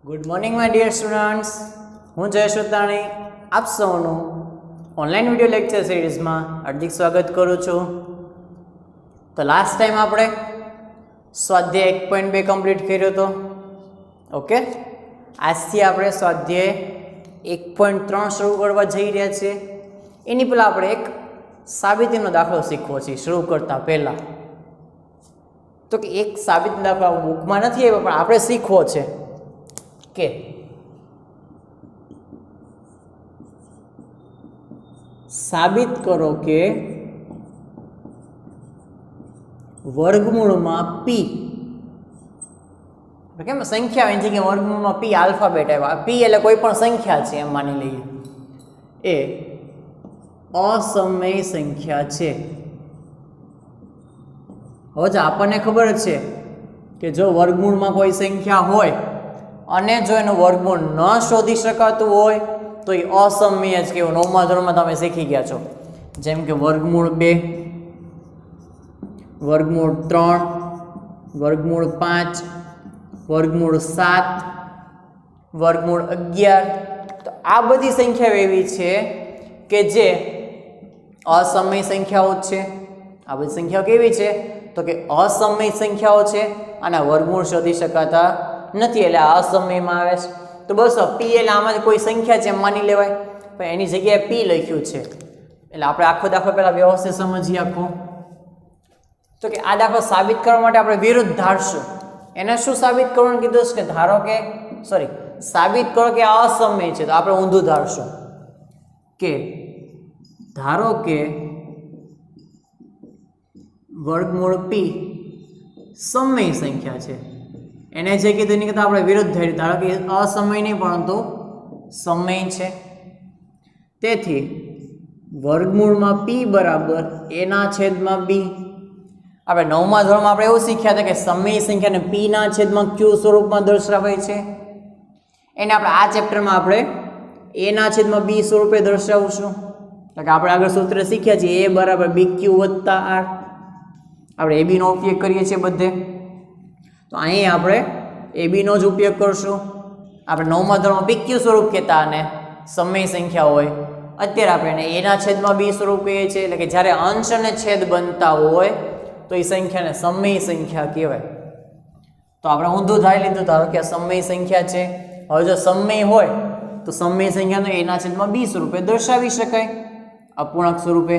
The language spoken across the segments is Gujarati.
Good morning my dear students, હું જયેશ ઉતાણી આપ સૌનું ઓનલાઈન વિડીયો લેક્ચર સિરીઝમાં હાર્દિક સ્વાગત કરું છું. તો લાસ્ટ ટાઈમ આપણે સ્વાધ્યાય 1.2 કમ્પ્લીટ કર્યો હતો. ઓકે, આજથી આપણે સ્વાધ્યાય 1.3 શરૂ કરવા જઈ રહ્યા છીએ. એની પહેલાં આપણે એક સાબિતીનો દાખલો શીખવો છે શરૂ કરતાં પહેલાં. તો કે એક સાબિતી દાખલો બુકમાં નથી આવ્યો પણ આપણે શીખવો છે કે સાબિત કરો કે વર્ગમૂળમાં પી, કેમ સંખ્યા એની જગ્યાએ વર્ગમૂળમાં પી આલ્ફાબેટ આવ્યા. પી એટલે કોઈ પણ સંખ્યા છે એમ માની લઈએ, એ અસમય સંખ્યા છે. હવે જો આપણને ખબર છે કે જો વર્ગમૂળમાં કોઈ સંખ્યા હોય અને જો એનું વર્ગમૂળ ન શોધી શકાતું હોય તો એ અસમય જ કહેવું. 9મા ધોરણમાં તમે શીખી ગયા છો, જેમ કે વર્ગમૂળ 2, વર્ગમૂળ 3, વર્ગમૂળ 5, વર્ગમૂળ 7, વર્ગમૂળ 11. તો આ બધી સંખ્યાઓ એવી છે કે જે અસમય સંખ્યાઓ છે. આ બધી સંખ્યાઓ કેવી છે તો કે અસમય સંખ્યાઓ છે અને વર્ગમૂળ શોધી શકાતા નથી, એટલે આ અસમયમાં આવે છે. તો બસ પી એટલે આમાં કોઈ સંખ્યા છે એમ માની લેવાય, પણ એની જગ્યાએ પી લખ્યું છે. એટલે આપણે આખો દાખલો પહેલા વ્યવસ્થિત સમજીએ આખો. તો કે આ દાખલો સાબિત કરવા માટે આપણે વિરુદ્ધ ધારશું. એને શું સાબિત કરવાનું કીધું છે કે ધારો કે સાબિત કરો કે આ અસમય છે. તો આપણે ઊંધું ધારશું કે ધારો કે વર્ગમૂળ પી સમય સંખ્યા છે. એને જે કીધું એની કરતાં આપણે વિરુદ્ધ ધારી. ધારો કે અસમય નહીં પરંતુ સમય છે. તેથી વર્ગમૂળમાં પી બરાબર એના છેદમાં બી. આપણે 9મા ધોરણમાં આપણે એવું શીખ્યા હતા કે સમય સંખ્યાને પીના છેદમાં ક્યુ સ્વરૂપમાં દર્શાવાય છે. એને આપણે આ ચેપ્ટરમાં આપણે એના છેદમાં બી સ્વરૂપે દર્શાવશું. એટલે કે આપણે આગળ સૂત્ર શીખ્યા છીએ એ બરાબર બી ક્યુ વત્તા આર. આપણે એ બીનો ઉપયોગ કરીએ છીએ બધે, તો અહીં આપણે એ બીનો જ ઉપયોગ કરશું. આપણે 9મા ધોરણમાં પીક્યુ સ્વરૂપ કહેતા અને સમય સંખ્યા હોય, અત્યારે આપણે એને એના છેદમાં બી સ્વરૂપ કહીએ છીએ. એટલે કે જ્યારે અંશ અને છેદ બનતા હોય તો એ સંખ્યાને સમય સંખ્યા કહેવાય. તો આપણે ઊંધું ધારી લીધું, ધારો કે આ સમય સંખ્યા છે. હવે જો સમય હોય તો સમય સંખ્યાને એના છેદમાં બી સ્વરૂપે દર્શાવી શકાય, અપૂર્ણાંક સ્વરૂપે.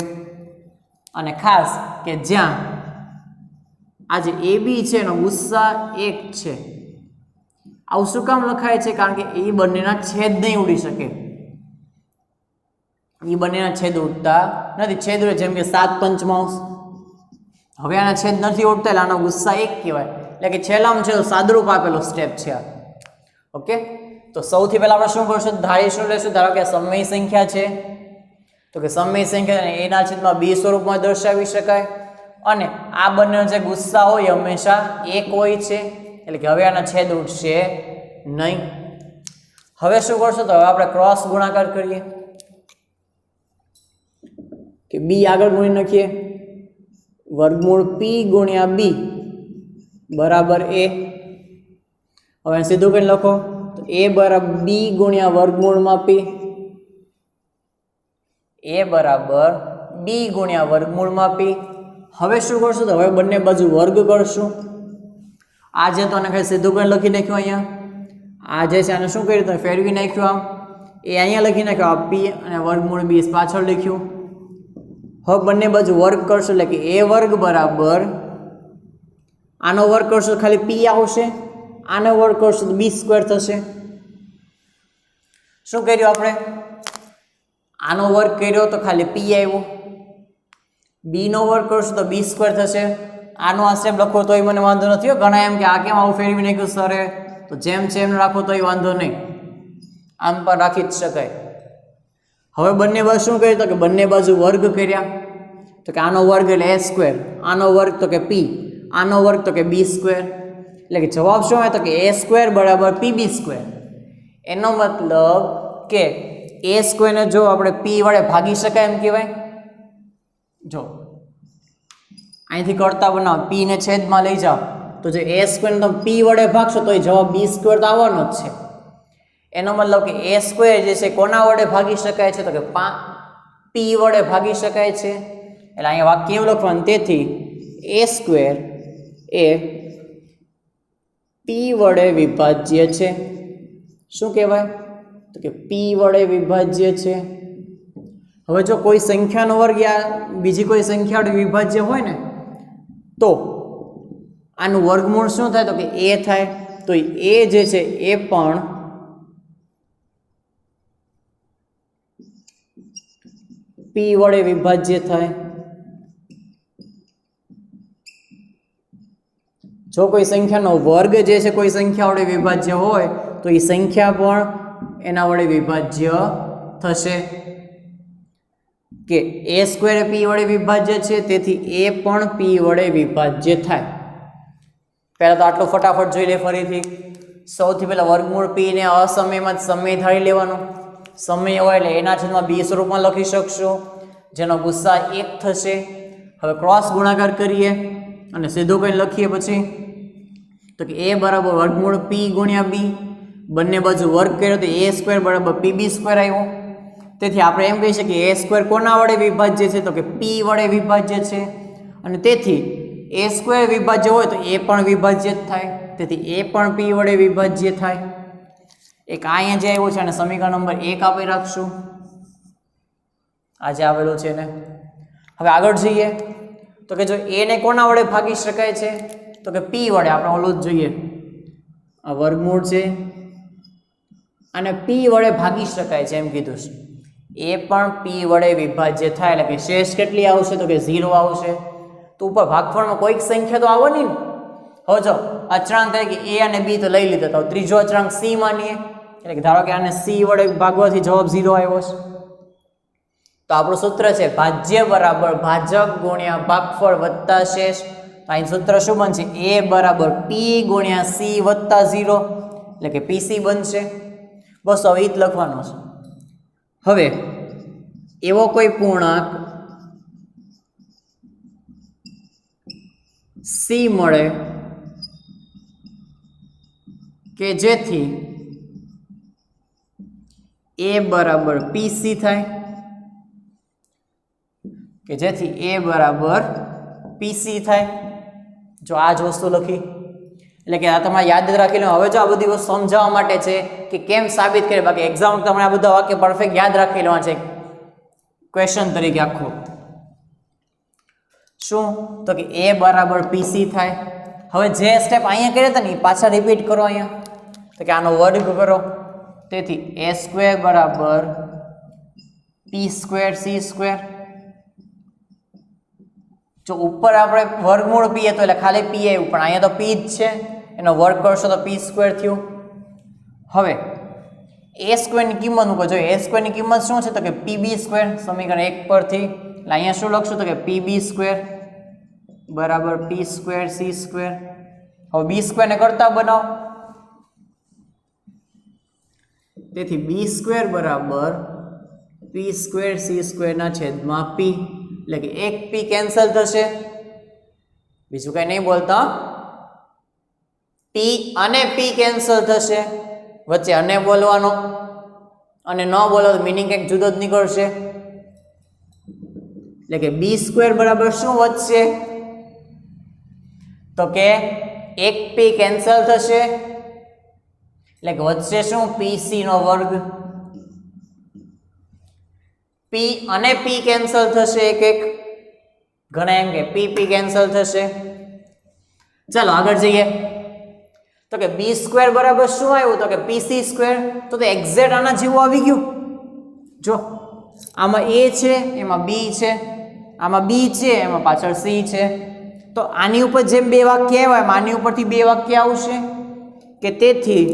અને ખાસ કે જ્યાં આ જે એ બી છે એનો ગુસ્સા 1 છે. આવું શું કામ લખાય છે? કારણ કે એ બંનેના છેદ નહીં ઉડી શકે. એ બંનેના છેદ ઉડતા નથી. છેદ ઉડે જેમ કે 7/5. હવે આના છેદ નથી ઉડતા એટલે આનો ગુસ્સા 1 કહેવાય. એટલે કે છેલ્લામાં છેલ્લું સાદુરૂપ આપેલો સ્ટેપ છે આ. ઓકે, તો સૌથી પહેલા આપણે શું કરશું? ધારીશું લેશું. ધારો કે સમય સંખ્યા છે, તો કે સમય સંખ્યાને એના છેદમાં બી સ્વરૂપમાં દર્શાવી શકાય. અને આ બંનેનો જે ગુસ્સા હોય હંમેશા 1 હોય છે, એટલે કે હવે આના છેદ ઉડશે નહીં. હવે શું કરશો? તો હવે આપણે ક્રોસ ગુણાકાર કરીએ કે બી આગળ ગુણી નાખીએ. વર્ગમૂળ પી ગુણ્યા બી બરાબર એ. હવે સીધું કરીને લખો તો એ બરાબર બી ગુણ્યા વર્ગમૂળમાં પી. એ બરાબર બી ગુણ્યા વર્ગમૂળમાં પી. હવે શું કરશું? તો હવે બંને બાજુ વર્ગ કરશું. આ જે તો આને ખાલી સીધું કરીને લખી નાખ્યું. અહીંયા આ જે છે આને શું કર્યું? તો ફેરવી નાખ્યું. આમ એ અહીંયા લખી નાખ્યું, આ પી અને વર્ગમૂળ બી પાછળ લખ્યું. હવે બંને બાજુ વર્ગ કરશું એટલે કે એ વર્ગ બરાબર આનો વર્ગ કરશો તો ખાલી પી આવશે, આનો વર્ગ કરશો તો બી સ્ક્વેર થશે. શું કર્યું આપણે? આનો વર્ગ કર્યો તો ખાલી પી આવ્યો. બી નો વર્ગ કરશો તો બી સ્ક્વેર થશે. આનો આ સ્ટેપ લખો તોય મને વાંધો નથી. ઘણા એમ કે આ કેમ આવું ફેરવી નાખ્યું સરે? તો જેમ છે એમ રાખો તોય વાંધો નહીં, આમ પણ રાખી જ શકાય. હવે બંને બાજુ શું કર્યું? તો કે બંને બાજુ વર્ગ કર્યા. તો કે આનો વર્ગ એટલે એ સ્ક્વેર, આનો વર્ગ તો કે પી, આનો વર્ગ તો કે બી સ્ક્વેર. એટલે કે જવાબ શું હોય? તો કે એ સ્ક્વેર બરાબર પી બી સ્ક્વેર. એનો મતલબ કે એ સ્ક્વેરને જો આપણે પી વડે ભાગી શકાય એમ કહેવાય. જો અહીંથી કરતા બનાવો, પી ને છેદમાં લઈ જાઓ તો જે એ સ્ક્વેર તમે પી વડે ભાગશો તો એ જવાબ બી સ્ક્વેર તો આવવાનો જ છે. એનો મતલબ કે એ સ્ક્વેર જે છે કોના વડે ભાગી શકાય છે? તો કે પી વડે ભાગી શકાય છે. એટલે અહીંયા વાક્ય એવું લખવાનું, તેથી એ સ્ક્વેર એ પી વડે વિભાજ્ય છે. શું કહેવાય? તો કે પી વડે વિભાજ્ય છે. હવે જો કોઈ સંખ્યાનો વર્ગ યા બીજી કોઈ સંખ્યા વડે વિભાજ્ય હોય ને તો આનું વર્ગમૂળ શું થાય? તો કે એ થાય. તો એ જે છે એ પણ પી વડે વિભાજ્ય થાય. જો કોઈ સંખ્યાનો વર્ગ જે છે કોઈ સંખ્યા વડે વિભાજ્ય હોય તો એ સંખ્યા પણ એના વડે વિભાજ્ય થશે. કે એ સ્ક્વેર પી વડે વિભાજ્ય છે, તેથી એ પણ પી વડે વિભાજ્ય થાય. પહેલા તો આટલું ફટાફટ જોઈ લે ફરીથી. સૌથી પહેલા વર્ગમૂળ પી ને અસમયમાં જ સમય ધારી લેવાનો. સમય હોય એટલે એના છેદમાં બી સ્વરૂપમાં લખી શકશો, જેનો ગુસ્સા 1 થશે. હવે ક્રોસ ગુણાકાર કરીએ અને સીધો કંઈ લખીએ પછી તો કે એ બરાબર વર્ગમૂળ પી ગુણ્યા બી, બંને બાજુ વર્ગ કર્યો તો એ સ્ક્વેર બરાબર પી બી સ્ક્વેર આવ્યો. તેથી આપણે એમ કહી શકીએ એ સ્ક્વેર કોના વડે વિભાજ્ય છે? તો કે પી વડે વિભાજ્ય છે. અને તેથી એ સ્ક્વેર વિભાજ્ય હોય તો એ પણ વિભાજ્ય જ થાય. તેથી એ પણ પી વડે વિભાજ્ય થાય. એક અહીંયા જે આવ્યું છે અને સમીકરણ નંબર 1 આપી રાખશું, આજે આવેલું છે ને. હવે આગળ જઈએ તો કે જો એ ને કોના વડે ભાગી શકાય છે? તો કે પી વડે. આપણે ઓલું જ જોઈએ, આ વર્ગમૂળ છે અને પી વડે ભાગી શકાય છે એમ કીધું છે. એ પણ પી વડે વિભાજ્ય થાય. એટલે કે શેષ કેટલી આવશે? તો કે 0 આવશે. તો ઉપર ભાગફળમાં કોઈક સંખ્યા તો આવવાની ને. હવે જો અચળાંક તરીકે એ અને બી તો લઈ લીધા, તો ત્રીજો અચળાંક સી માનીએ. એટલે કે ધારો કે આને સી વડે ભાગવાથી જવાબ 0 આવ્યો છે. તો આપણું સૂત્ર છે ભાજ્ય બરાબર ભાજક ગુણ્યા ભાગફળ વત્તા શેષ. અહીં સૂત્ર શું બનશે? એ બરાબર પી ગુણ્યા સી વત્તા 0, એટલે કે પીસી બનશે. બસ હવે એ જ લખવાનો છે. હવે એવો કોઈ પૂર્ણાંક સી મળે કે જેથી એ બરાબર પીસી થાય, કે જેથી એ બરાબર પીસી થાય. જો આ જ વસ્તુ લખી, એટલે કે આ તમારે યાદ રાખી લો. હવે જો આ બધી વસ્તુ સમજાવવા માટે છે કે કેમ સાબિત કરે. બાકી એક્ઝામ તમને આ બધા વાક્ય પરફેક્ટ યાદ રાખી લેવા છે ક્વેશ્ચન તરીકે આખો. શું? તો કે એ બરાબર પીસી થાય. હવે જે સ્ટેપ અહીંયા કર્યા હતા ને એ પાછા રિપીટ કરો અહીંયા. તો કે આનો વર્ગ કરો. તેથી એ સ્ક્વેર બરાબર પી સ્ક્વેર સી સ્ક્વેર. જો ઉપર આપણે વર્ગમૂળ પી હતો એટલે ખાલી પી આવ્યું, પણ અહીંયા તો પી જ છે, એનો વર્ગ કરશો તો પી સ્ક્વેર થયું. હવે એ સ્ક્વેરની કિંમત મૂકો. જો એ સ્ક્વેરની કિંમત શું છે? તો કે પી બી સ્ક્વેર. સમીકરણ 1 પરથી એટલે અહીંયા શું લખશું? તો કે પી બી સ્ક્વેર બરાબર પી સ્ક્વેર સી સ્ક્વેર. હવે બી સ્ક્વેરને કરતા બનાવો. તેથી બી સ્ક્વેર બરાબર પી સ્ક્વેર સી સ્ક્વેરના છેદમાં પી. એટલે કે એક પી કેન્સલ થશે, બીજું કઈ નહીં બોલતા. પી અને પી કેન્સલ થશે, વચ્ચે અને બોલવાનો, અને ન બોલો તો મિનિંગ કંઈક જુદો જ નીકળશે. એટલે કે બી સ્ક્વેર બરાબર શું વધશે? તો કે એક પી કેન્સલ થશે, એટલે કે વધશે શું? પીસી નો વર્ગ. પી અને પી કેન્સલ થશે, એક એક. ઘણા એમ કે પી પી કેન્સલ થશે. ચાલો આગળ જઈએ. તો કે બી સ્ક્વેર બરાબર શું આવ્યું? તો કે પીસી સ્ક્વેર. તો એક્ઝેક્ટ આના જેવું આવી ગયું. જો આમાં એ છે, એમાં બી છે, આમાં બી છે, એમાં પાછળ સી છે. તો આની ઉપર જેમ બે વાક્ય આવ્યા એમ આની ઉપરથી બે વાક્ય આવશે કે તેથી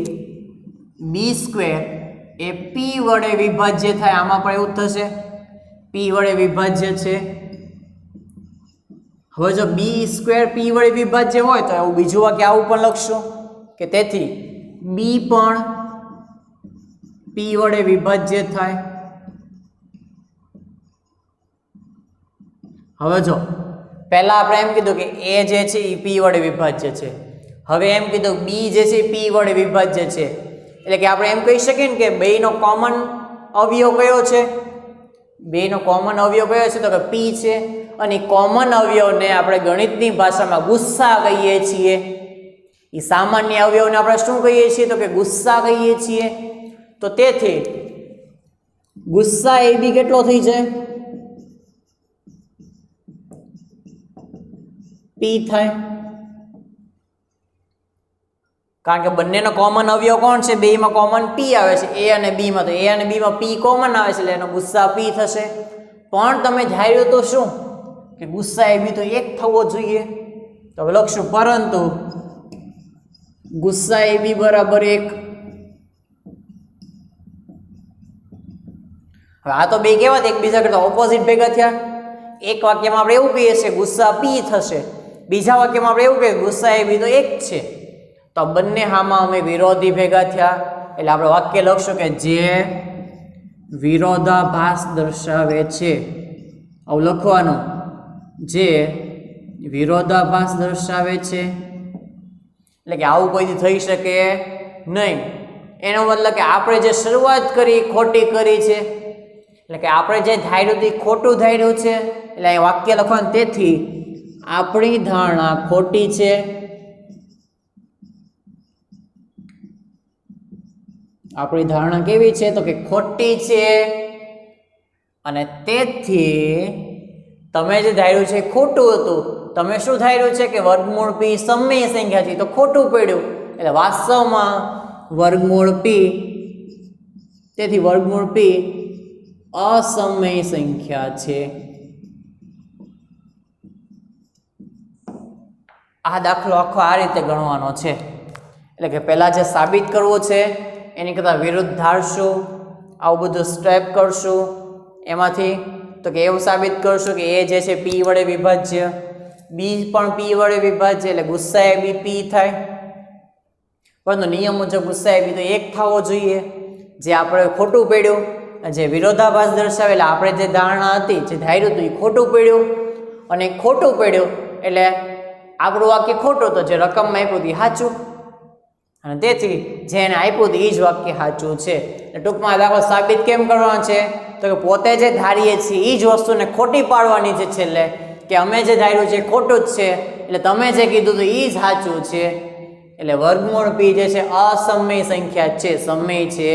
બી સ્ક્વેર એ પી વડે વિભાજ્ય થાય. આમાં પણ એવું થશે, પી વડે વિભાજ્ય છે. હવે જો બી સ્ક્વેર પી વડે વિભાજ્ય હોય તો એવું બીજું વાક્ય આવું પણ લખશું કે તેથી બી પણ પી વડે વિભાજ્ય થાય. હવે જો પહેલા આપણે એમ કીધું કે એ જે છે એ પી વડે વિભાજ્ય છે. હવે એમ કીધું બી જે છે પી વડે વિભાજ્ય છે. એટલે કે આપણે એમ કહી શકીએ ને કે બેયનો કોમન અવયવ કયો છે, બેયનો કોમન અવયવ કયો છે તો કે p છે, અને કોમન અવયવને આપણે ગણિતની ભાષામાં ગુસ્સા કહીએ છીએ. એ સામાન્ય અવયવને આપણે શું કહીએ છીએ તો કે ગુસ્સા કહીએ છીએ. તો તેથી ગુસ્સા AB કેટલો થઈ જાય, p થાય, કારણ કે બંનેનો કોમન અવયવ કોણ છે, બેયમાં કોમન p આવે છે, a અને b માં. તો a અને b માં p કોમન આવે છે એટલે એનો ગુસ્સા p થશે. પણ તમે ધાર્યું તો શું કે ગુસ્સા AB તો 1 થવો જોઈએ, તો હવે લખશું પરંતુ ગુસ્સા AB બરાબર 1. હવે આ તો બે કેવા એકબીજા કરતા ઓપોઝિટ ભેગા થયા. એક વાક્યમાં આપણે એવું કહીએ છીએ ગુસ્સા p થશે, બીજા વાક્યમાં આપણે એવું કહીએ ગુસ્સા AB તો 1 છે. તો બંને હામાં અમે વિરોધી ભેગા થયા એટલે આપણે વાક્ય લખશું કે જે વિરોધાભાસ દર્શાવે છે. આવું લખવાનું, જે વિરોધાભાસ દર્શાવે છે, એટલે કે આવું કોઈથી થઈ શકે નહીં. એનો મતલબ કે આપણે જે શરૂઆત કરી ખોટી કરી છે, એટલે કે આપણે જે ધાર્યું તે ખોટું ધાર્યું છે, એટલે એ વાક્ય લખવાનું. તેથી આપણી ધારણા ખોટી છે, આપણી ધારણા કેવી છે તો કે ખોટી છે, અને તેથી તમે જે ધાર્યું છે ખોટું હતું. તમે શું ધાર્યું છે કે વર્ગમૂળ p સમય સંખ્યા છે, તો ખોટું પડ્યું. એટલે વાસ્તવમાં વર્ગમૂળ p, તેથી વર્ગમૂળ p અસમય સંખ્યા છે. આ દાખલો આખો આ રીતે ગણવાનો છે. એટલે કે પહેલા જે સાબિત કરવું છે એની કરતાં વિરુદ્ધ ધારશું, આવું બધું સ્ટેપ કરશું. એમાંથી તો કે એવું સાબિત કરશું કે એ જે છે p વડે વિભાજ્ય, b પણ p વડે વિભાજ્ય, એટલે ગુસ્સા AB p થાય. પરંતુ નિયમ મુજબ ગુસ્સા AB તો 1 થવો જોઈએ, જે આપણે ખોટું પડ્યું. જે વિરોધાભાસ દર્શાવે એટલે આપણે જે ધારણા હતી, જે ધાર્યું હતું એ ખોટું પડ્યું, અને ખોટું પડ્યું એટલે આપણું વાક્ય ખોટું, તો જે રકમમાં આપ્યું હતું એ સાચું, અને તેથી જેને આપ્યું હતું એ જ વાક્ય સાચું છે. ટૂંકમાં દાખલો સાબિત કેમ કરવાનો છે તો કે પોતે જે ધારીએ છીએ એ જ વસ્તુને ખોટી પાડવાની છે છેલ્લે, કે અમે જે ધાર્યું છે એ ખોટું જ છે, એટલે તમે જે કીધું હતું એ જ સાચું છે. એટલે વર્ગમૂળ p જે છે અસમય સંખ્યા છે, સમય છે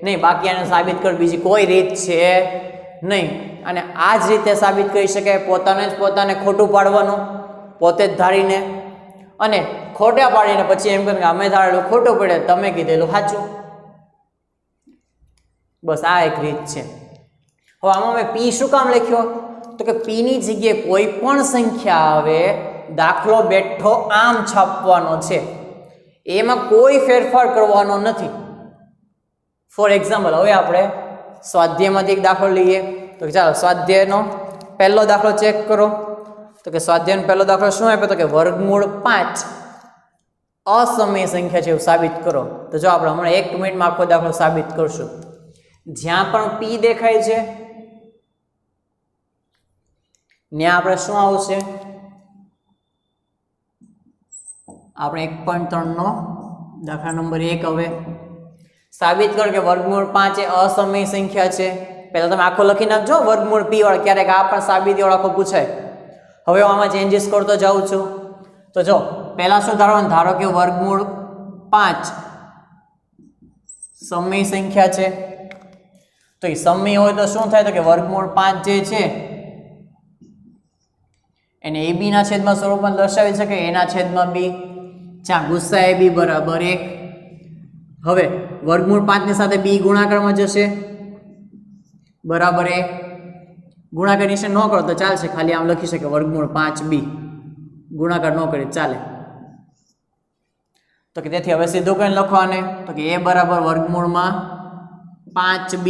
નહીં. બાકી આને સાબિત કર બીજી કોઈ રીત છે નહીં. અને આ જ રીતે સાબિત કરી શકાય, પોતાને ખોટું પાડવાનું, પોતે જ ધારીને, અને ખોટા પાડીને પછી એમ કહે કે અમે ધારેલું ખોટું પડે, તમે કીધેલું સાચું. બસ આ એક રીત છે. હવે આમાં મેં p શું કામ લખ્યો તો કે p ની જગ્યાએ કોઈ પણ સંખ્યા આવે, દાખલો બેઠો આમ છાપવાનો છે, એમાં કોઈ ફેરફાર કરવાનો નથી. ફોર એક્ઝામ્પલ, હવે આપણે સ્વાધ્યાયમાંથી એક દાખલો લઈએ. તો ચાલો સ્વાધ્યાયનો પહેલો દાખલો ચેક કરો. તો કે સ્વાધ્યાયનો પહેલો દાખલો શું આપ્યો તો કે વર્ગમૂળ 5 અસમય સંખ્યા છે એવું સાબિત કરો. તો જો આપણે હમણાં 1 મિનિટમાં આખો દાખલો સાબિત કરશું. જ્યાં પણ p દેખાય છે ત્યાં આપણે શું આવશે, આપણે 1.3 નો દાખલા નંબર 1 હવે સાબિત કરો કે વર્ગમૂળ 5 એ અસમય સંખ્યા છે. પહેલા તમે આખો લખી નાખજો વર્ગમૂળ p વાળો, ક્યારેક આ પણ સાબિતી વાળો આખો પૂછાય. હવે હું આમાં ચેન્જીસ કરતો જાઉં છું. તો જો પહેલા શું ધારવાનું, ધારો કે વર્ગમૂળ 5 સમય સંખ્યા છે. તો એ સમય હોય તો શું થાય તો કે વર્ગમૂળ 5 જે છે એને AB ના છેદમાં સ્વરૂપમાં દર્શાવી શકે, એના છેદમાં b, જ્યાં ગુસ્સા AB બરાબર 1. હવે વર્ગમૂળ 5 ની સાથે b ગુણાકારમાં જશે, બરાબર 1. ગુણાકાર નિશાન ન કરો તો ચાલશે, ખાલી આમ લખી શકે વર્ગમૂળ 5b, ગુણાકાર ન કરે ચાલે. તો કે તેથી હવે સીધું કઈ લખવાને તો કે a બરાબર વર્ગમૂળમાં 5b.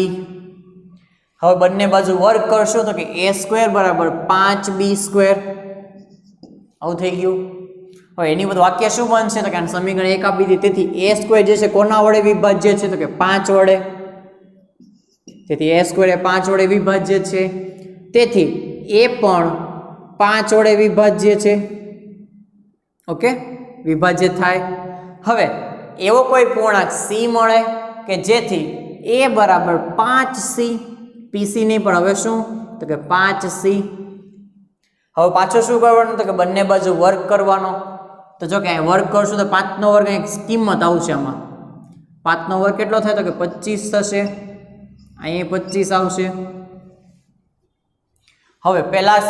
હવે બંને બાજુ વર્ગ કરશો તો કે a² બરાબર 5b². આવું થઈ ગયું. હવે એની બધું વાક્ય શું બનશે તો કે સમીકરણ 1 આપી દીધી. તેથી a² જે છે કોના વડે વિભાજ્ય છે તો કે 5 વડે. તેથી a² એ 5 વડે વિભાજ્ય છે, તેથી a પણ 5 વડે વિભાજ્ય છે. ઓકે, વિભાજ્ય થાય. હવે એવો કોઈ પૂર્ણાંક c મળે કે જેથી a બરાબર 5c, pc નહીં પણ હવે શું તો કે 5c. હવે પાછો શું કરવાનું તો કે બંને બાજુ વર્ગ કરવાનો. તો જો કે અહીં વર્ગ કરશું તો 5 નો વર્ગ એક કિંમત આવશે. આમાં 5 નો વર્ગ કેટલો થાય તો કે 25 થશે. અહીં 25 આવશે. હવે પહેલા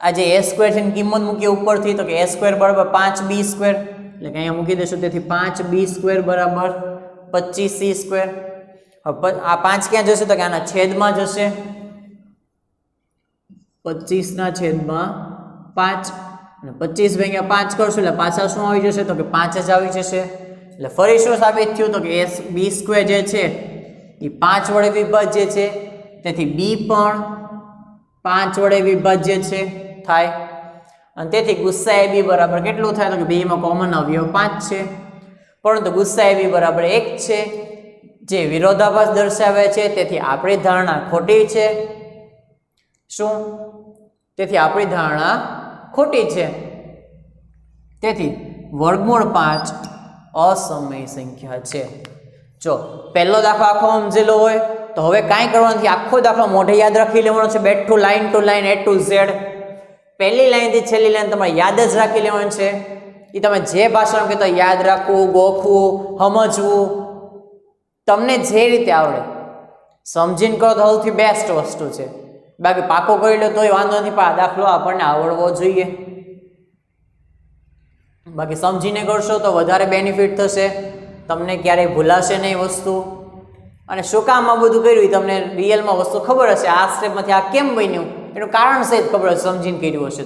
આ જે a સ્ક્વેર છે કિંમત મૂકીએ ઉપરથી તો કે a સ્ક્વેર બરાબર 5b સ્ક્વેર, એટલે કે અહીંયા મૂકી દેશું. તેથી 5b સ્ક્વેર બરાબર 25c સ્ક્વેર. હવે આ 5 ક્યાં જશે તો કે આના છેદમાં જશે. 25 ના છેદમાં 5 અને 25 ભાગ્યા 5 કરશું એટલે પાછા શું આવી જશે તો કે 5 જ આવી જશે. એટલે ફરી શું સાબિત થયું તો કે b સ્ક્વેર જે છે એ 5 વડે વિભાજ્ય છે. તેથી b પણ 5 વડે વિભાજ્ય છે થાય. અને તેથી ગુસ્સા b બરાબર કેટલું થાય તો કે 2 માં કોમન અવયવ 5 છે, પરંતુ ગુસ્સા b બરાબર 1 છે, જે વિરોધાભાસ દર્શાવે છે. તેથી આપણી ધારણા ખોટી છે. શું? તેથી આપણી ધારણા ખોટી છે. તેથી વર્ગમૂળ 5 અસમય સંખ્યા છે. જો પહેલો દાખલો આખો સમજેલો હોય તો હવે કાંઈ કરવાનું નથી. આખો દાખલો મોઢે યાદ રાખી લેવાનો છે. Back to line A to Z. પહેલી લાઈનથી છેલ્લી લાઈન તમારે યાદ જ રાખી લેવાની છે. એ તમે જે ભાષામાં કહેતો યાદ રાખવું, ગોખવું, સમજવું, તમને જે રીતે આવડે સમજીને કરો તો સૌથી બેસ્ટ વસ્તુ છે. બાકી પાકો કરી લો તોય વાંધો નથી, પણ આ દાખલો આપણને આવડવો જોઈએ. બાકી સમજીને કરશો તો વધારે બેનિફિટ થશે. તમને ક્યારેય ભૂલાશે નહીં વસ્તુ. અને શું કામ આ બધું કર્યું તમને રિયલમાં વસ્તુ ખબર હશે. આ સ્ટેપમાંથી આ કેમ બન્યું એનું કારણ સહિત ખબર હશે, સમજીને કર્યું હશે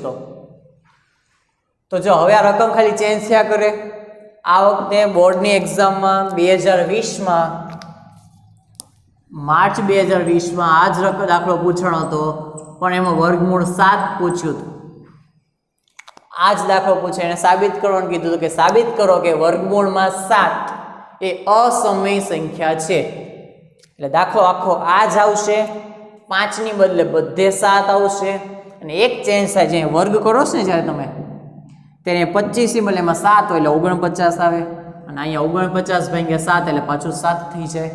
તો જો હવે આ રકમ ખાલી ચેન્જ થયા કરે. આ વખતે બોર્ડની એક્ઝામમાં 2020માં માર્ચ 2020માં આ જ દાખલો પૂછવાનો હતો, પણ એમાં વર્ગમૂળ 7 પૂછ્યું હતું. આ જ દાખલો પૂછે એને સાબિત કરવાનું કીધું હતું કે સાબિત કરો કે વર્ગમૂળમાં 7 એ અસમય સંખ્યા છે. એટલે દાખલો આખો આ જ આવશે. 5 ની બદલે બધે 7 આવશે. અને એક ચેન્જ થાય છે, વર્ગ કરો છો ને જ્યારે તમે તેને 25 ની બદલે એમાં 7 હોય એટલે 49 આવે. અને અહીંયા 49 ભાગ્યા 7 એટલે પાછું 7 થઈ જાય.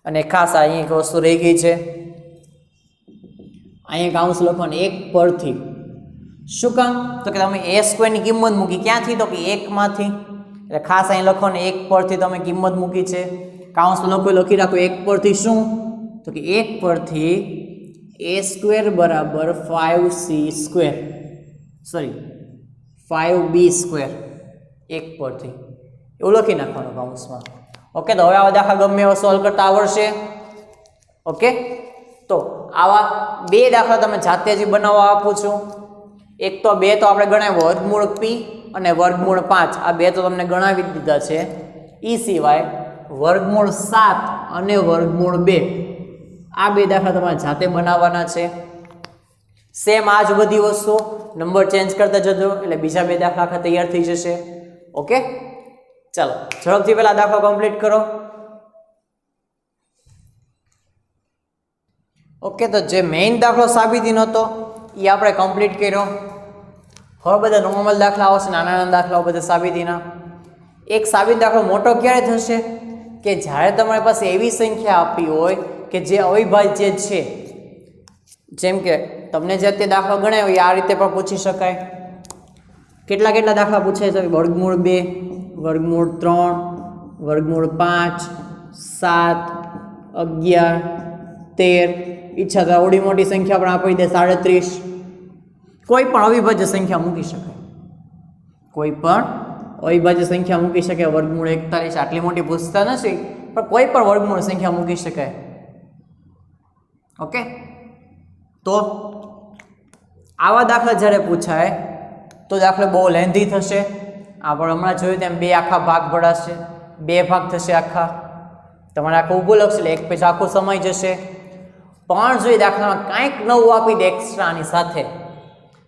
અને ખાસ અહીંયા એક વસ્તુ રહી ગઈ છે, અહીંયા કાઉન્સ લખવાનું 1 પરથી. શું કામ તો કે તમે a સ્ક્વેરની કિંમત મૂકી ક્યાંથી તો કે 1 માંથી. એટલે ખાસ અહીં લખવાનું 1 પરથી તમે કિંમત મૂકી છે. કાઉન્સ લખી રાખો 1 પરથી શું તો કે 1 પરથી a સ્ક્વેર બરાબર 5c square, sorry 5b square. 1 પરથી એવું લખી નાખવાનું કાઉન્સમાં. ઓકે, તો હવે આવા દાખલા ગમે એવા સોલ્વ કરતા આવડશે. ઓકે, તો આવા 2 દાખલા તમે જાતે જ બનાવવા આપું છું. એક તો 2 તો આપણે ગણાવ્યો વર્ગમૂળ p અને વર્ગમૂળ 5. આ 2 તો તમને ગણાવી દીધા છે. એ સિવાય વર્ગમૂળ 7 અને વર્ગમૂળ 2 આ 2 દાખલા તમારે જાતે બનાવવાના છે. સેમ આ જ બધી વસ્તુ નંબર ચેન્જ કરતા જજો એટલે બીજા 2 દાખલા આખા તૈયાર થઈ જશે. ઓકે, ચાલો ઝડપથી પહેલા દાખલો કમ્પ્લીટ કરો. ઓકે, તો જે મેઇન દાખલો સાબિતીનો હતો એ આપણે કમ્પ્લીટ કર્યો. હવે બધા નોર્મલ દાખલા આવશે, નાના નાના દાખલાઓ બધા સાબિતીના. એક સાબિત દાખલો મોટો ક્યારે થશે કે જ્યારે તમારી પાસે એવી સંખ્યા આપી હોય કે જે અવિભાજ્ય છે. જેમ કે તમને જે તે દાખલો ગણાવ્યો એ આ રીતે પણ પૂછી શકાય. કેટલા દાખલા પૂછાય છે? વર્ગમૂળ 2, વર્ગમૂળ 3, વર્ગમૂળ 5, 7, 11, 13. ઈચ્છા તો ઓડી મોટી સંખ્યા પણ આપી દે 37. કોઈ પણ અવિભાજ્ય સંખ્યા મૂકી શકાય. કોઈ પણ અવિભાજ્ય સંખ્યા મૂકી શકે. વર્ગમૂળ 41 આટલી મોટી પૂછતા નથી, પણ કોઈ પણ વર્ગમૂળ સંખ્યા મૂકી શકાય. ઓકે, તો આવા દાખલા જ્યારે પૂછાય તો દાખલો બહુ લેન્ધી થશે. આપણે હમણાં જોયું તેમ 2 આખા ભાગ પડાશે, 2 ભાગ થશે આખા. તમારે આખું ઊભું લખશે એટલે એક પેજ આખો સમય જશે. પણ જો એ દાખલામાં કાંઈક નવું આપી દે એક્સ્ટ્રાની સાથે,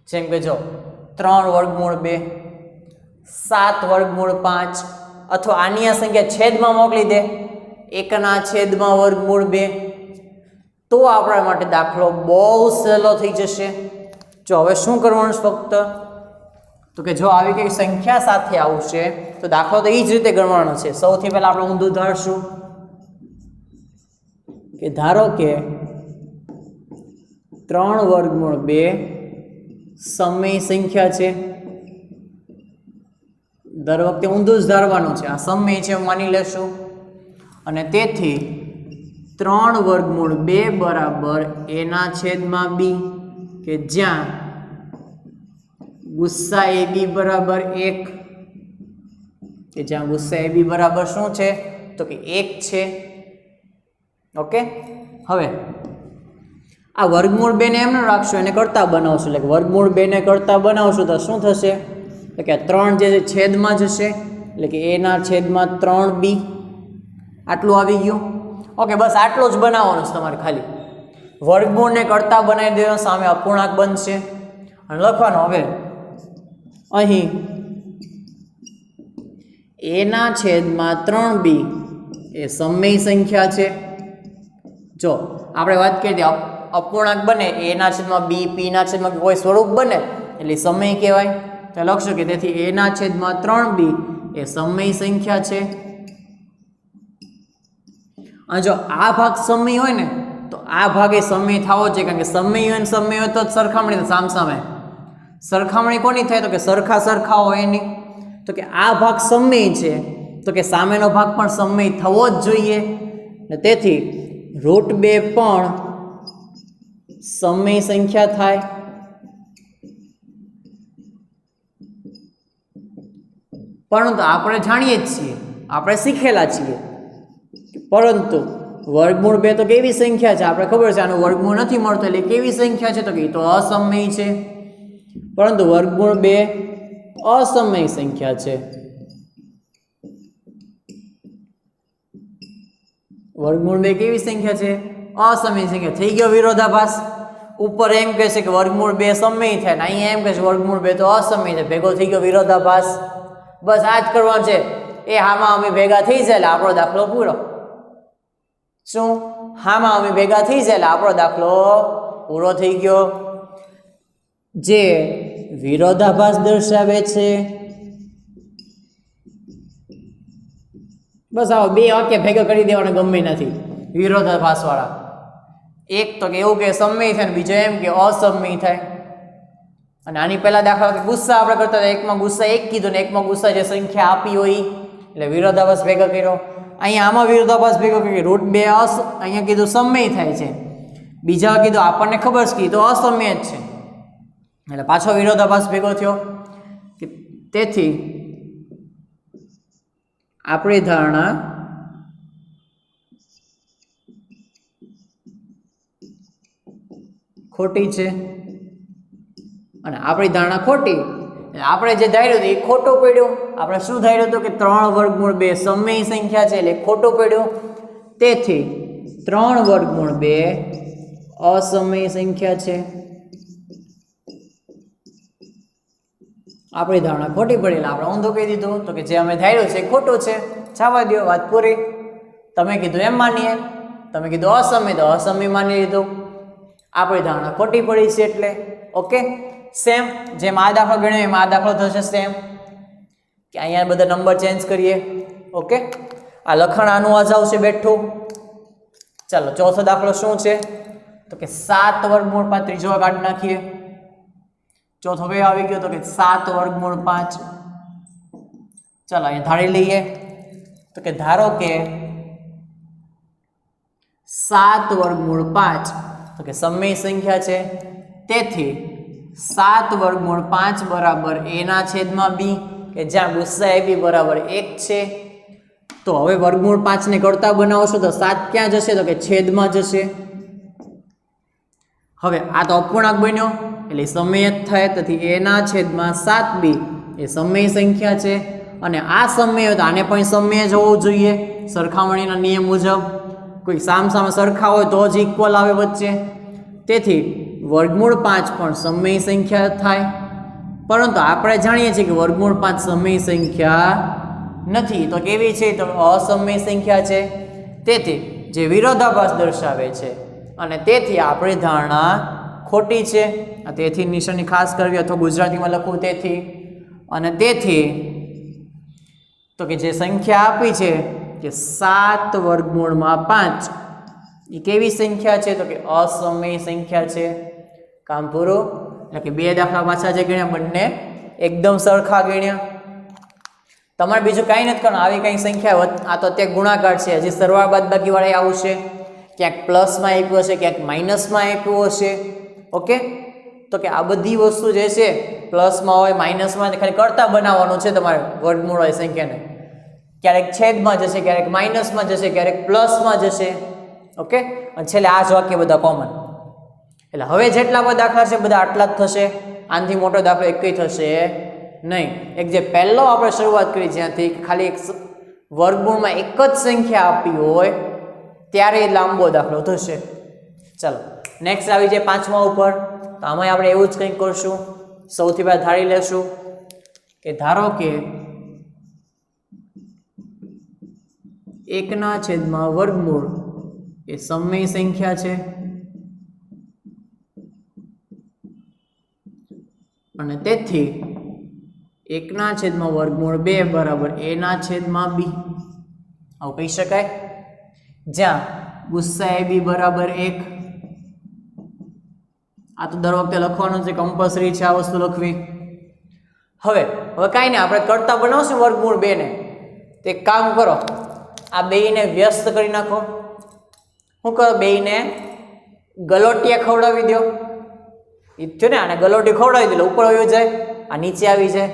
જેમ કે જો 3 વર્ગમૂળ 2, 7 વર્ગમૂળ 5, અથવા આની આ સંખ્યા છેદમાં મોકલી દે 1 છેદમાં વર્ગમૂળ 2, તો આપણા માટે દાખલો બહુ સહેલો થઈ જશે. જો હવે શું કરવાનું છે, ફક્ત તો કે જો આવી કઈ સંખ્યા સાથે આવશે તો દાખલો તો એ જ રીતે ગણવાનો છે. સૌથી પહેલા આપણે ઊંધું ધારશું કે ધારો કે 3 વર્ગમૂળ 2 સમય સંખ્યા છે. દર વખતે ઊંધું જ ધારવાનું છે. આ સમય છે માની લેશું અને તેથી 3 વર્ગમૂળ 2 બરાબર a/b કે જ્યાં ગુસ્સા ab બરાબર 1 કે જ્યાં ગુસ્સા ab બરાબર શું છે તો કે 1 છે. ઓકે, હવે આ વર્ગમૂળ 2 ને એમને રાખશું, એને કરતા બનાવશું. એટલે વર્ગમૂળ 2 ને કરતા બનાવશું તો શું થશે? એટલે કે 3 જે છેદમાં જશે, એટલે કે a/3b આટલું આવી ગયું. ઓકે, બસ આટલું જ બનાવવાનું છે તમારે. ખાલી વર્ગમૂળને કરતા બનાવી દેવાનો, સામે અપૂર્ણાંક બનશે અને લખવાનું હવે અહીં a/3b એ સમય સંખ્યા છે. જો આપણે વાત કરી દઈએ અપૂર્ણાંક બને a/b p/b કોઈ સ્વરૂપ બને એટલે સમય કહેવાય. તો લખશું કે તેથી a/3b એ સમય સંખ્યા છે. અને જો આ ભાગ સમય હોય ને તો આ ભાગે સમય થવો છે, કારણ કે સમય હોય ને સમય હોય તો જ સરખામણી સામસામે. સરખામણી કોની થાય તો કે સરખા હોય એની. તો કે આ ભાગ સમય છે તો કે સામેનો ભાગ પણ સમય થવો જ જોઈએ. તેથી √2 પણ સમય સંખ્યા થાય. પરંતુ આપણે જાણીએ જ છીએ, આપણે શીખેલા છીએ, પરંતુ વર્ગમૂળ 2 તો કેવી સંખ્યા છે આપણે ખબર છે. આનું વર્ગમૂળ નથી મળતો એટલે કેવી સંખ્યા છે તો કે તો અસમય છે. પરંતુ વર્ગમૂળ 2 અસમય સંખ્યા છે. વર્ગમૂળ 2 કેવી સંખ્યા છે? અસમય સંખ્યા. થઈ ગયો વિરોધાભાસ. ઉપર એમ કહે છે કે વર્ગમૂળ 2 સમય થાય ને અહીંયા એમ કહે છે વર્ગમૂળ 2 તો અસમય થાય. ભેગો થઈ ગયો વિરોધાભાસ. બસ આ જ કરવાનું છે. એ હામાં અમે ભેગા થઈ જાય એટલે આપણો દાખલો પૂરો. શું? હામાં અમે ભેગા થઈ જાય એટલે આપણો દાખલો પૂરો થઈ ગયો. જે વિરોધાભાસ દર્શાવે છે. બસ આવો 2 વાક્ય ભેગા કરી દેવાના ગમે નથી વિરોધાભાસ વાળા. એક તો કે એવું કે સમય થાય ને બીજો એમ કે અસમય થાય. અને આની પહેલા દાખલા કે ગુસ્સા આપણે કરતા હતા, એકમાં ગુસ્સા 1 કીધું ને એકમાં ગુસ્સા જે સંખ્યા આપી હોય એટલે વિરોધાભાસ ભેગા કર્યો. અહીંયા આમાં વિરોધાભાસ ભેગો કર્યો કે √2 અહીંયા કીધું સમય થાય છે, બીજા કીધું આપણને ખબર છે તો અસમય જ છે એટલે પાછો વિરોધાભાસ ભેગો થયો. તેથી આપણી ધારણા ખોટી છે અને આપણી ધારણા ખોટી. આપણે જે ધાર્યું હતું એ ખોટું પડ્યું. આપણે શું ધાર્યું હતું કે 3 વર્ગમૂળ 2 સમય સંખ્યા છે એટલે ખોટું પડ્યું. તેથી 3 વર્ગમૂળ 2 અસમય સંખ્યા છે. આપણી ધારણા ખોટી પડી એટલે આપણે ઊંધું કહી દીધું. તો કે જે અમે ધાર્યું છે એ ખોટું છે, જવા દો, વાત પૂરી. તમે કીધું એમ માનીએ, તમે કીધું અસમય તો અસમય માની લીધું. આપણી ધારણા ખોટી પડી છે એટલે. ઓકે, સેમ જેમ આ દાખલો ગણ્યો એમ આ દાખલો થશે સેમ. કે અહીંયા બધા નંબર ચેન્જ કરીએ. ઓકે, આ લખાણ આનું આજ આવશે બેઠું. ચાલો ચોથો દાખલો શું છે તો કે 7 વર્ગમૂળ 5 ત્રીજો કાઢી નાખીએ. ચોથો કયો આવી ગયો તો કે 7 વર્ગમૂળ 5. ચાલો અહીંયા ધારી લઈએ. તો કે ધારો કે 7 વર્ગમૂળ 5 તો કે સમય સંખ્યા છે. તેથી 7 વર્ગમૂળ 5 બરાબર a/b કે જ્યાં ગુસ્સા ab બરાબર 1 છે. તો હવે વર્ગમૂળ 5 ને કરતા બનાવશો તો 7 ક્યાં જશે તો કે છેદમાં જશે. હવે આ તો અપૂર્ણાંક બન્યો એટલે સમય જ થાય. તેથી a/7b એ સમય સંખ્યા છે અને આ સમય હોય તો આને પણ સમય જ હોવો જોઈએ સરખામણીના નિયમ મુજબ. કોઈ સામસામે સરખા હોય તો જ ઇક્વલ આવે વચ્ચે. તેથી વર્ગમૂળ 5 પણ સમય સંખ્યા થાય. પરંતુ આપણે જાણીએ છીએ કે વર્ગમૂળ 5 સમય સંખ્યા નથી. તો કેવી છે તો અસમય સંખ્યા છે. તેથી જે વિરોધાભાસ દર્શાવે છે અને તેથી આપણી ધારણા ખોટી છે. તેથી નિશાની ખાસ કરવી અથવા ગુજરાતીમાં લખવું તેથી. અને તેથી તો કે જે સંખ્યા આપી છે કે 7 વર્ગમૂળમાં 5 એ કેવી સંખ્યા છે તો કે અસમય સંખ્યા છે. કામ પૂરું. એટલે કે બે દાખલા પાછા જે ગણ્યા બંને એકદમ સરખા ગણ્યા. તમારે બીજું કાંઈ નથી કરવાનું. આવી કંઈ સંખ્યા આ તો તે ગુણાકાર છે, હજી સરવાળા બાદબાકી વાળા આવશે, ક્યાંક પ્લસમાં આપ્યું હશે, ક્યાંક માઇનસમાં આપ્યું હશે. ઓકે, તો કે આ બધી વસ્તુ જે છે પ્લસમાં હોય માઇનસમાં ખાલી કરતા બનાવવાનું છે તમારે વર્ગમૂળ હોય સંખ્યાને. ક્યારેક છેદમાં જશે, ક્યારેક માઇનસમાં જશે, ક્યારેક પ્લસમાં જશે. ઓકે, અને છેલ્લે આ જ વાક્ય બધા કોમન. એટલે હવે જેટલા બધા દાખલા છે બધા આટલા જ થશે. આનાથી મોટો દાખલો એકય થશે નહીં. એક જે પહેલો આપણે શરૂઆત કરી જ્યાંથી ખાલી એક વર્ગમૂળમાં એક જ સંખ્યા આપી હોય ત્યારે લાંબો દાખલો થશે. ચાલો નેક્સ્ટ આવી જાય પાંચમા ઉપર. તો આમાં આપણે એવું જ કંઈક કરશું. સૌથી પહેલાં ધારી લેશું કે ધારો કે 1/વર્ગમૂળ એ સમય સંખ્યા છે અને તેથી 1/2 બરાબર a/b આવું કહી શકાય. જ્યાં ગુસ્સા b બરાબર 1. આ તો દર વખતે લખવાનું છે, કમ્પલસરી છે આ વસ્તુ લખવી. હવે કાંઈ નહીં, આપણે કરતા બનાવશું વર્ગમૂળ 2 ને. તો એક કામ કરો, આ બેયને વ્યસ્ત કરી નાખો. શું કરો, બેયને ગલોટિયા ખવડાવી દો. એ થયો ને, આને ગલોટી ખવડાવી દો એટલે ઉપર આવી જાય, આ નીચે આવી જાય.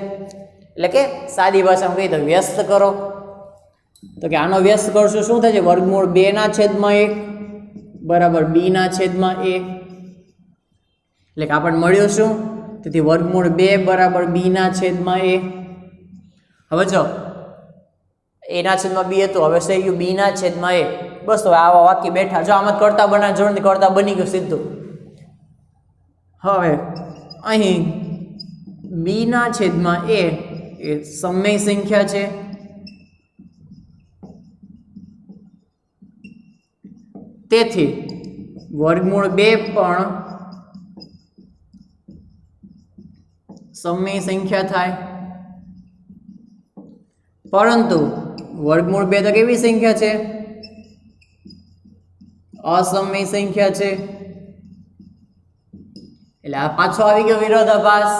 એટલે કે સાદી ભાષામાં કહી દો વ્યસ્ત કરો. તો કે આનો વ્યસ્ત કરશું શું થાય છે, વર્ગમૂળ 2/1 બરાબર b/a. એટલે કે આપણને મળ્યું શું, તેથી વર્ગમૂળ 2 બરાબર b/a. હવે જો a/b હતું, હવે થઈ ગયું b/a. બસ હવે આવા વાક્ય બેઠા. જો આમાં કરતા બનાવ જોડથી કરતા બની ગયું સીધું. હવે અહીં b/a એ સમય સંખ્યા છે. તેથી વર્ગમૂળ 2 પણ સમય સંખ્યા થાય. પરંતુ વર્ગમૂળ 2 તો કેવી સંખ્યા છે, અસમય સંખ્યા છે. એટલે આ પાછો આવી ગયો વિરોધાભાસ.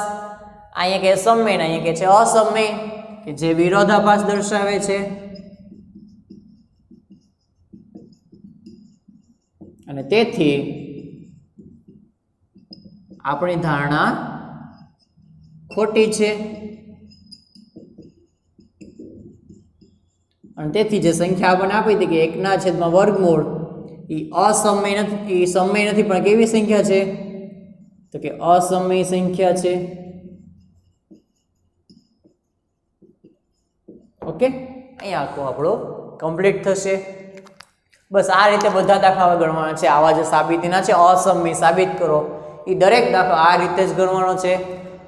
અહીંયા કે સમય ને અહીંયા કે છે અસમય, કે જે વિરોધાભાસ દર્શાવે છે. અને તેથી આપણી ધારણા ખોટી છે. અને તેથી જે સંખ્યા આપણને આપી હતી કે 1/વર્ગમૂળ એ અસમય નથી, એ સમય નથી પણ કેવી સંખ્યા છે તો કે અસમય સંખ્યા છે. ઓકે, અહીંયા આખો આપણો કમ્પ્લીટ થશે. બસ આ રીતે બધા દાખલા ગણવાના છે. આવા જે સાબિતીના છે અસમય સાબિત કરો, એ દરેક દાખલો આ રીતે જ ગણવાનો છે.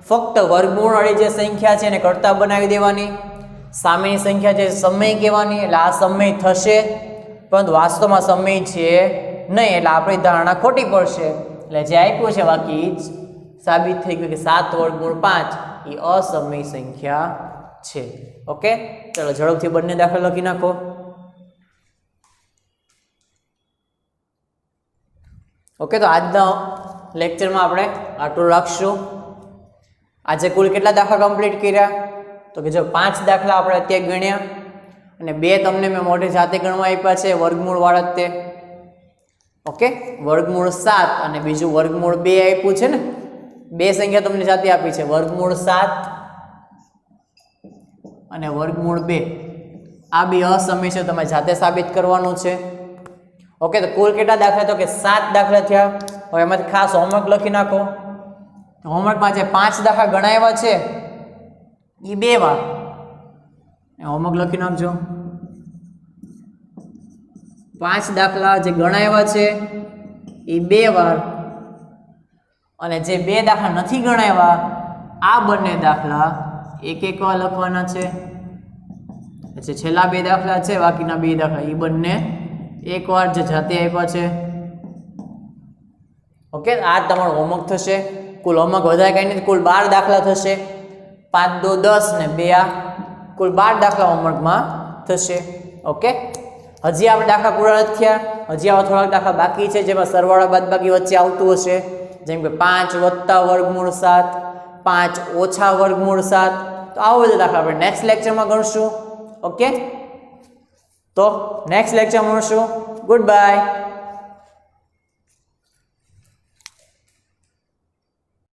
ફક્ત વર્ગમૂળ વાળી જે સંખ્યા છે એને કરતા બનાવી દેવાની, સામેની સંખ્યા છે સમય કહેવાની. એટલે આ સમય થશે પરંતુ વાસ્તવમાં સમય છે નહીં, એટલે આપણી ધારણા ખોટી પડશે. એટલે જે આપ્યું છે બાકી જ સાબિત થઈ ગયું કે 7/5 એ અસમય સંખ્યા છે. ઓકે, ચાલો ઝડપથી બંને દાખલા લખી નાખો. ઓકે, તો આજના લેક્ચરમાં આપણે આટલું રાખશું. આજે કુલ કેટલા દાખલા કમ્પ્લીટ કર્યા તો કે જો 5 દાખલા આપણે અત્યારે ગણ્યા અને 2 તમને મેં મોઢે જાતે ગણવા આપ્યા છે વર્ગમૂળ વાળા તે. ઓકે, વર્ગમૂળ 7 અને બીજું વર્ગમૂળ 2 આપ્યું છે ને. 2 સંખ્યા તમને જાતે આપી છે, વર્ગમૂળ 7 અને વર્ગમૂળ 2. આ બે અસમય છે, તમે જાતે સાબિત કરવાનું છે. ઓકે, તો કુલ કેટલા દાખલા તો કે 7 દાખલા થયા. હવે એમાંથી ખાસ હોમવર્ક લખી નાખો. હોમવર્કમાં જે 5 દાખલા ગણાવ્યા છે એ 2 વાર હોમવર્ક લખી નાખજો. 5 દાખલા જે ગણાવ્યા છે એ 2 વાર, અને જે 2 દાખલા નથી ગણાવ્યા આ બંને દાખલા એક વાર લખવાના છે. પછી છેલ્લા 2 દાખલા છે, બાકીના 2 દાખલા એ બંને એક વાર જે જાતે આપ્યા છે. ઓકે, આ તમારું હોમવર્ક થશે. કુલ હોમવર્ક વધારે કંઈ નથી, કુલ 12 દાખલા થશે. 5 દો 10 ને 2 આ કુલ 12 દાખલા હોમવર્કમાં થશે. ઓકે, હજી આપણે દાખલા પૂરા નથી થયા. હજી આવા થોડાક દાખલા બાકી છે જેમાં સરવાળા બાદબાકી વચ્ચે આવતું હશે, જેમ કે 5 વત્તા વર્ગમૂળ 7, 5 ઓછા વર્ગમૂળ 7. તો આવા બધા દાખલા આપણે નેક્સ્ટ લેક્ચરમાં ગણશું. ઓકે, તો નેક્સ્ટ લેક્ચરમાં મળશું. Good bye.